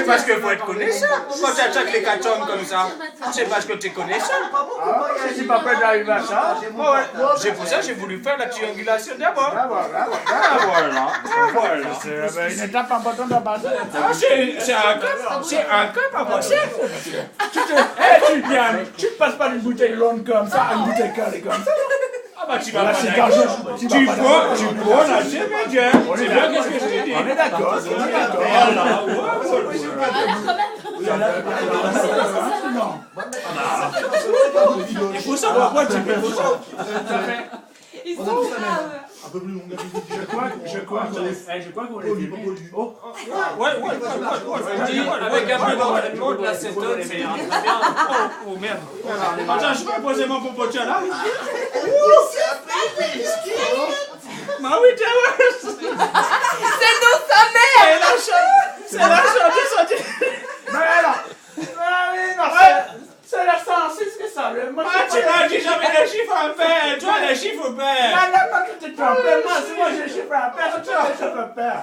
parce qu'il faut être connaissant. Quand tu attaques les catombes comme ça, c'est parce que tu es connaissant. Je suis pas prêt d'arriver à ça. C'est pour ça que j'ai voulu faire la triangulation d'abord. Voilà. C'est une étape importante à passer. C'est un cap à passer. Tu passes pas d'une bouteille longue comme ça à une bouteille carrée comme ça. Ah bah tu vas pas d'accord. Tu peux lâcher mes gars. C'est bien qu'est-ce que je te dis. On est d'accord. Il faut savoir quoi tu peux ça. Ils sont graves. Un peu plus long. Je crois qu'on est filmé. Oh. Ouais. Avec un peu d'entraînement, de l'acétone, c'est bien. Oh merde. Attends, je peux poser mon popocha là. Ma oui, t'es C'est dans sa mère. C'est la chance de Mais là. C'est la 106 que ça. Moi, tu m'as dit jamais les chiffres à pair. Toi, les chiffres pair. Pas que tu te trompes. Moi, j'ai les chiffres à pair. Tu as les chiffres à pair.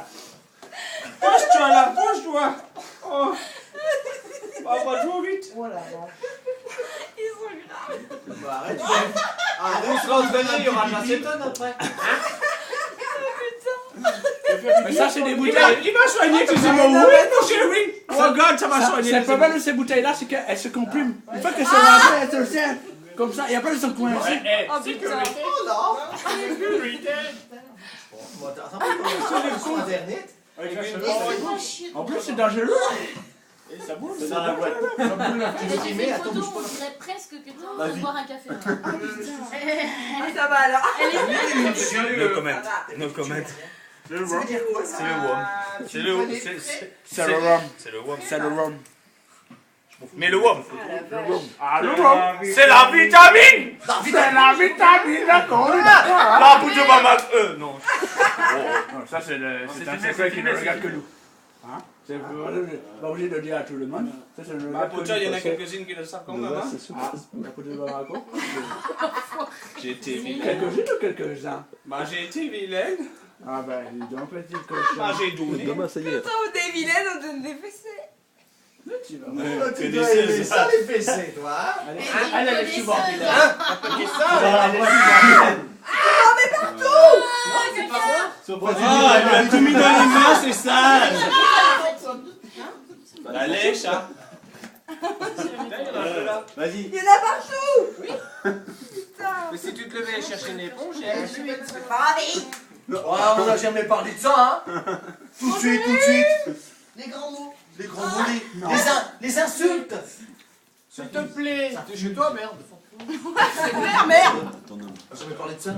Pousse-toi là, pousse-toi. Oh. Pas trop vite. Voilà. Ils sont graves. Arrête. On sera entraîné, il y aura de l'acétone après. Mais ça, c'est des bouteilles. Il va soigner tes hémorroïdes, mon chéri. Regarde, ça va soigner. C'est le problème de ces bouteilles-là, c'est qu'elles se compriment. Une fois qu'elles se rentrent, elles se tiennent. Comme ça, il n'y a pas de se coincer. Oh putain. Oh non. Bon, attends, Internet. En plus, c'est dangereux. Ça boule. C'est dans la boîte. J'ai fait une photo, on dirait presque que tu es en train de boire un café. Ah, ça va alors. No comment. Ça veut dire quoi ça? C'est le WOM. C'est le WOM. C'est le WOM. Mais le WOM. Ah, le rhum. C'est la vitamine. C'est la vitamine, d'accord. La bout de maman. Non. Non, ça, c'est un secret qui ne regarde que nous. Hein? C'est pas obligé de dire à tout le monde. Ça, c'est le Ma pocha, il y en a quelques-unes qui le savent quand même. Ah, la pocha de Bamako. J'ai été vilaine. Quelques-unes ou quelques-uns? Bah, j'ai été vilaine. Ah ben, dis donc, petit Bah, cochon. j'ai donné. Putain, vous êtes vilaine, on donne des fessées. Tu vas Tu dois aimer ça les fessées, toi. Elle est subordonnée. Ah, il a tout mis dans les mains, c'est sale. Allez, chat. Vas-y. Il y en a partout. Mais si tu te levais et chercher une éponge, On n'a jamais parlé de ça, hein. Tout de suite. Les grands mots. Les grands mots, les insultes. s'il te plaît. T'es chez toi, merde. C'est clair, merde. On n'a jamais parlé de ça.